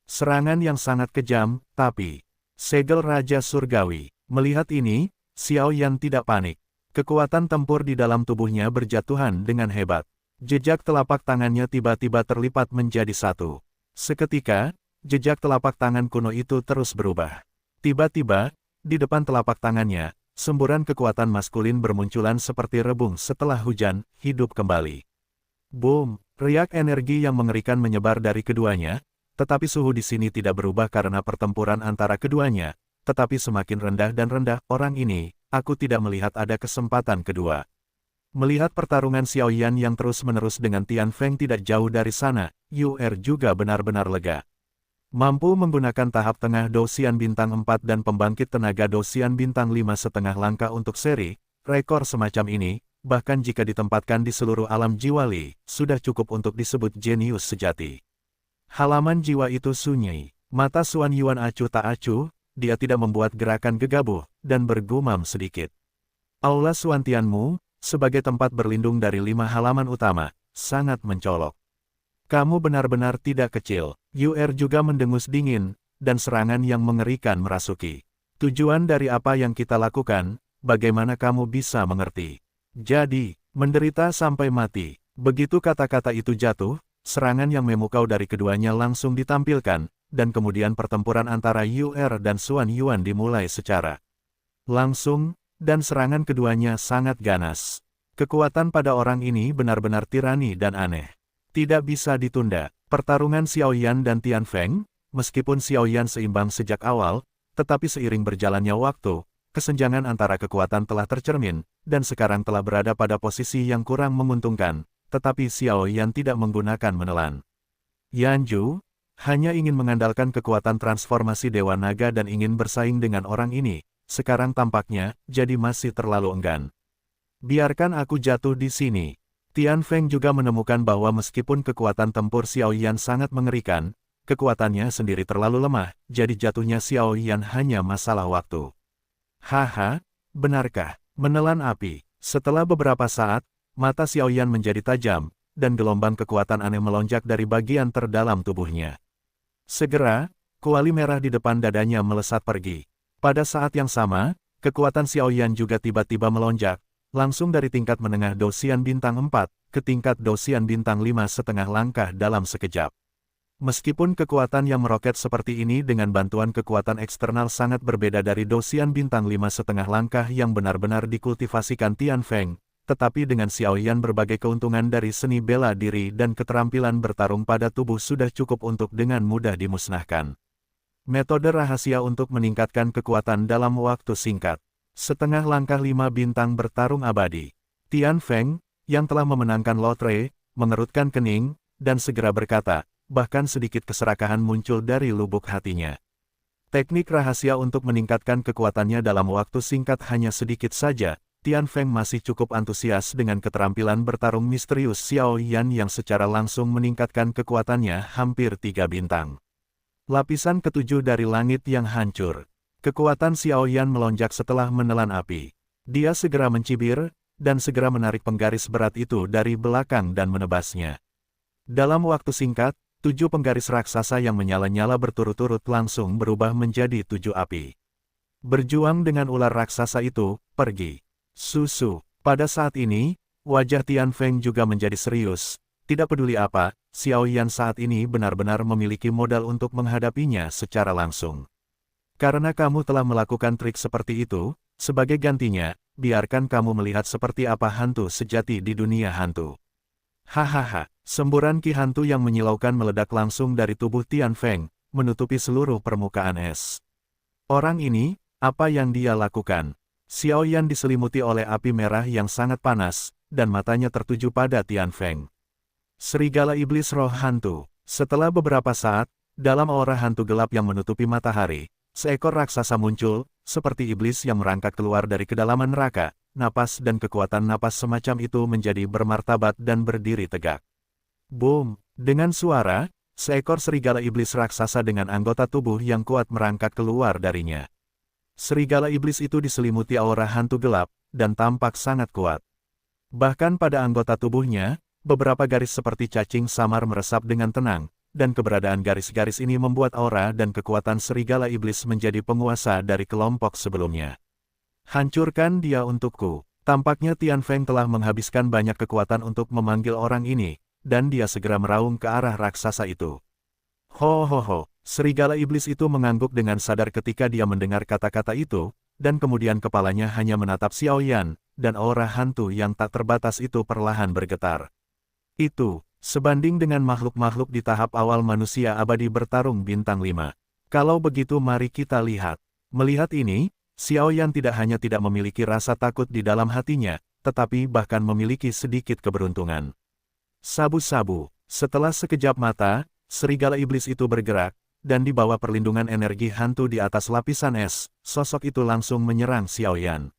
Serangan yang sangat kejam, tapi segel Raja Surgawi. Melihat ini, Xiao Yan tidak panik. Kekuatan tempur di dalam tubuhnya berjatuhan dengan hebat. Jejak telapak tangannya tiba-tiba terlipat menjadi satu. Seketika, jejak telapak tangan kuno itu terus berubah. Tiba-tiba, di depan telapak tangannya, semburan kekuatan maskulin bermunculan seperti rebung setelah hujan, hidup kembali. Boom! Riak energi yang mengerikan menyebar dari keduanya, tetapi suhu di sini tidak berubah karena pertempuran antara keduanya, tetapi semakin rendah dan rendah orang ini, aku tidak melihat ada kesempatan kedua. Melihat pertarungan Xiao Yan yang terus-menerus dengan Tian Feng tidak jauh dari sana, Yu-Er juga benar-benar lega. Mampu menggunakan tahap tengah Dosian Bintang 4 dan pembangkit tenaga Dosian Bintang 5,5 langkah untuk seri, rekor semacam ini, bahkan jika ditempatkan di seluruh alam jiwa Li, sudah cukup untuk disebut jenius sejati. Halaman jiwa itu sunyi, mata Xuan Yuan acuh tak acuh, dia tidak membuat gerakan gegabah, dan bergumam sedikit. Aula Xuan Tianmu, sebagai tempat berlindung dari 5 halaman utama, sangat mencolok. Kamu benar-benar tidak kecil. Ur juga mendengus dingin, dan serangan yang mengerikan merasuki. Tujuan dari apa yang kita lakukan, bagaimana kamu bisa mengerti? Jadi, menderita sampai mati. Begitu kata-kata itu jatuh, serangan yang memukau dari keduanya langsung ditampilkan, dan kemudian pertempuran antara Ur dan Xuan Yuan dimulai secara langsung, dan serangan keduanya sangat ganas. Kekuatan pada orang ini benar-benar tirani dan aneh. Tidak bisa ditunda. Pertarungan Xiaoyan dan Tianfeng, meskipun Xiaoyan seimbang sejak awal, tetapi seiring berjalannya waktu, kesenjangan antara kekuatan telah tercermin, dan sekarang telah berada pada posisi yang kurang menguntungkan, tetapi Xiaoyan tidak menggunakan menelan. Yanju hanya ingin mengandalkan kekuatan transformasi Dewa Naga dan ingin bersaing dengan orang ini, sekarang tampaknya jadi masih terlalu enggan. Biarkan aku jatuh di sini. Tianfeng juga menemukan bahwa meskipun kekuatan tempur Xiaoyan sangat mengerikan, kekuatannya sendiri terlalu lemah, jadi jatuhnya Xiaoyan hanya masalah waktu. Haha, benarkah? Menelan api. Setelah beberapa saat, mata Xiaoyan menjadi tajam, dan gelombang kekuatan aneh melonjak dari bagian terdalam tubuhnya. Segera, kuali merah di depan dadanya melesat pergi. Pada saat yang sama, kekuatan Xiaoyan juga tiba-tiba melonjak, langsung dari tingkat menengah Dosian Bintang 4, ke tingkat Dosian Bintang 5,5 langkah dalam sekejap. Meskipun kekuatan yang meroket seperti ini dengan bantuan kekuatan eksternal sangat berbeda dari Dosian Bintang 5,5 langkah yang benar-benar dikultivasikan Tianfeng, tetapi dengan Xiaoyan berbagai keuntungan dari seni bela diri dan keterampilan bertarung pada tubuh sudah cukup untuk dengan mudah dimusnahkan. Metode rahasia untuk meningkatkan kekuatan dalam waktu singkat. Setengah langkah 5 bintang bertarung abadi. Tianfeng, yang telah memenangkan lotre, mengerutkan kening, dan segera berkata, bahkan sedikit keserakahan muncul dari lubuk hatinya. Teknik rahasia untuk meningkatkan kekuatannya dalam waktu singkat hanya sedikit saja. Tianfeng masih cukup antusias dengan keterampilan bertarung misterius Xiaoyan yang secara langsung meningkatkan kekuatannya hampir 3 bintang. Lapisan ketujuh dari langit yang hancur. Kekuatan Xiaoyan melonjak setelah menelan api. Dia segera mencibir, dan segera menarik penggaris berat itu dari belakang dan menebasnya. Dalam waktu singkat, 7 penggaris raksasa yang menyala-nyala berturut-turut langsung berubah menjadi 7 api. Berjuang dengan ular raksasa itu, pergi. Susu. Pada saat ini, wajah Tianfeng juga menjadi serius. Tidak peduli apa, Xiaoyan saat ini benar-benar memiliki modal untuk menghadapinya secara langsung. Karena kamu telah melakukan trik seperti itu, sebagai gantinya, biarkan kamu melihat seperti apa hantu sejati di dunia hantu. Hahaha, semburan ki hantu yang menyilaukan meledak langsung dari tubuh Tianfeng, menutupi seluruh permukaan es. Orang ini, apa yang dia lakukan? Xiaoyan diselimuti oleh api merah yang sangat panas, dan matanya tertuju pada Tianfeng. Serigala iblis roh hantu. Setelah beberapa saat, dalam aura hantu gelap yang menutupi matahari, seekor raksasa muncul, seperti iblis yang merangkak keluar dari kedalaman neraka. Napas dan kekuatan napas semacam itu menjadi bermartabat dan berdiri tegak. Boom! Dengan suara, seekor serigala iblis raksasa dengan anggota tubuh yang kuat merangkak keluar darinya. Serigala iblis itu diselimuti aura hantu gelap, dan tampak sangat kuat. Bahkan pada anggota tubuhnya, beberapa garis seperti cacing samar meresap dengan tenang, dan keberadaan garis-garis ini membuat aura dan kekuatan serigala iblis menjadi penguasa dari kelompok sebelumnya. Hancurkan dia untukku. Tampaknya Tianfeng telah menghabiskan banyak kekuatan untuk memanggil orang ini, dan dia segera meraung ke arah raksasa itu. Ho, serigala iblis itu mengangguk dengan sadar ketika dia mendengar kata-kata itu, dan kemudian kepalanya hanya menatap Xiaoyan, dan aura hantu yang tak terbatas itu perlahan bergetar. Itu sebanding dengan makhluk-makhluk di tahap awal manusia abadi bertarung bintang 5. Kalau begitu mari kita lihat. Melihat ini, Xiaoyan tidak hanya tidak memiliki rasa takut di dalam hatinya, tetapi bahkan memiliki sedikit keberuntungan. Sabu-sabu. Setelah sekejap mata, serigala iblis itu bergerak, dan di bawah perlindungan energi hantu di atas lapisan es, sosok itu langsung menyerang Xiaoyan.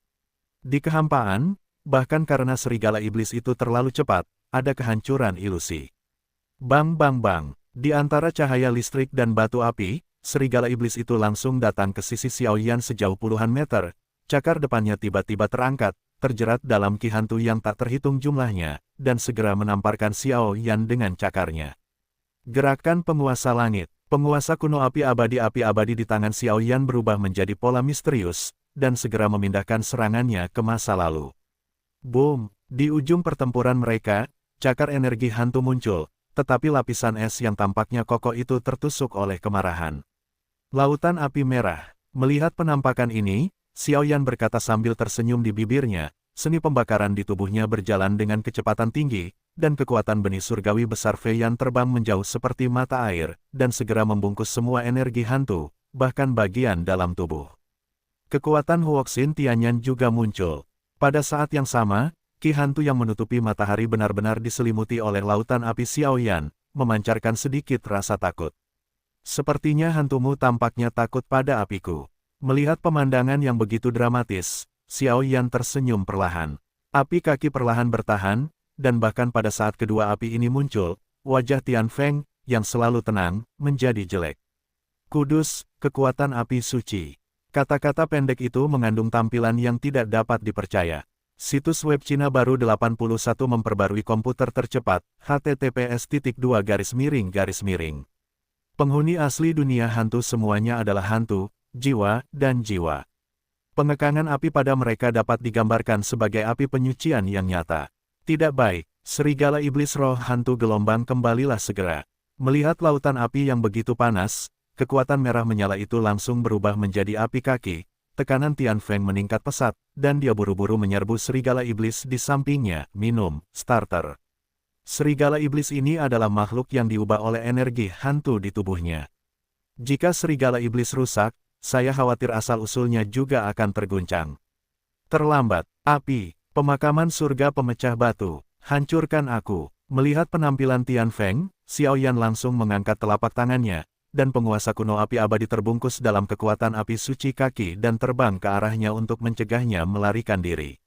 Di kehampaan, bahkan karena serigala iblis itu terlalu cepat, ada kehancuran ilusi. Bang bang bang, di antara cahaya listrik dan batu api, serigala iblis itu langsung datang ke sisi Xiaoyan sejauh puluhan meter, cakar depannya tiba-tiba terangkat, terjerat dalam ki hantu yang tak terhitung jumlahnya, dan segera menamparkan Xiaoyan dengan cakarnya. Gerakan penguasa langit, penguasa kuno api abadi di tangan Xiaoyan berubah menjadi pola misterius, dan segera memindahkan serangannya ke masa lalu. Boom! Di ujung pertempuran mereka, cakar energi hantu muncul, tetapi lapisan es yang tampaknya kokoh itu tertusuk oleh kemarahan. Lautan api merah. Melihat penampakan ini, Xiaoyan berkata sambil tersenyum di bibirnya, seni pembakaran di tubuhnya berjalan dengan kecepatan tinggi, dan kekuatan benih surgawi besar Feiyan terbang menjauh seperti mata air, dan segera membungkus semua energi hantu, bahkan bagian dalam tubuh. Kekuatan Huoxin Tianyan juga muncul. Pada saat yang sama, ki hantu yang menutupi matahari benar-benar diselimuti oleh lautan api Xiaoyan, memancarkan sedikit rasa takut. Sepertinya hantumu tampaknya takut pada apiku. Melihat pemandangan yang begitu dramatis, Xiaoyan tersenyum perlahan. Api kaki perlahan bertahan, dan bahkan pada saat kedua api ini muncul, wajah Tian Feng, yang selalu tenang, menjadi jelek. Kudus, kekuatan api suci. Kata-kata pendek itu mengandung tampilan yang tidak dapat dipercaya. Situs web Cina Baru 81 memperbarui komputer tercepat, https://. Penghuni asli dunia hantu semuanya adalah hantu, jiwa, dan jiwa. Pengekangan api pada mereka dapat digambarkan sebagai api penyucian yang nyata. Tidak baik, serigala iblis roh hantu gelombang kembalilah segera. Melihat lautan api yang begitu panas, kekuatan merah menyala itu langsung berubah menjadi api kaki, tekanan Tian Feng meningkat pesat, dan dia buru-buru menyerbu serigala iblis di sampingnya, minum, starter. Serigala iblis ini adalah makhluk yang diubah oleh energi hantu di tubuhnya. Jika serigala iblis rusak, saya khawatir asal-usulnya juga akan terguncang. Terlambat, api, pemakaman surga pemecah batu, hancurkan aku. Melihat penampilan Tian Feng, Xiaoyan langsung mengangkat telapak tangannya, dan penguasa kuno api abadi terbungkus dalam kekuatan api suci kaki dan terbang ke arahnya untuk mencegahnya melarikan diri.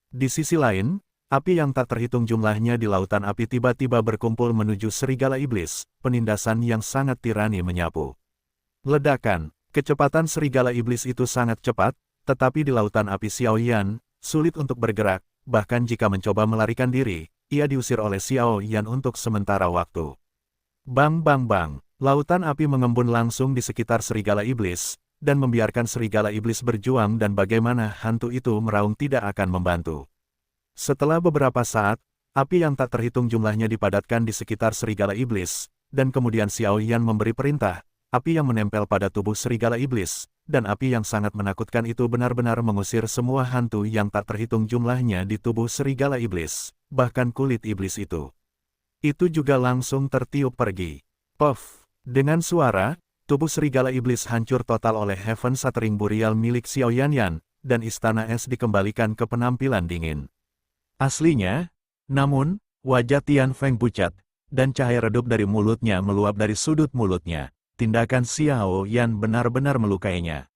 Di sisi lain, api yang tak terhitung jumlahnya di lautan api tiba-tiba berkumpul menuju serigala iblis, penindasan yang sangat tirani menyapu. Ledakan, kecepatan serigala iblis itu sangat cepat, tetapi di lautan api Xiaoyan, sulit untuk bergerak, bahkan jika mencoba melarikan diri, ia diusir oleh Xiaoyan untuk sementara waktu. Bang bang bang. Lautan api mengembun langsung di sekitar serigala iblis, dan membiarkan serigala iblis berjuang dan bagaimana hantu itu meraung tidak akan membantu. Setelah beberapa saat, api yang tak terhitung jumlahnya dipadatkan di sekitar serigala iblis, dan kemudian Xiaoyan memberi perintah, api yang menempel pada tubuh serigala iblis, dan api yang sangat menakutkan itu benar-benar mengusir semua hantu yang tak terhitung jumlahnya di tubuh serigala iblis, bahkan kulit iblis itu. Itu juga langsung tertiup pergi. Puff! Dengan suara, tubuh serigala iblis hancur total oleh Heaven Shattering Burial milik Xiaoyan, dan istana es dikembalikan ke penampilan dingin aslinya. Namun, wajah Tian Feng pucat, dan cahaya redup dari mulutnya meluap dari sudut mulutnya. Tindakan Xiaoyan benar-benar melukainya.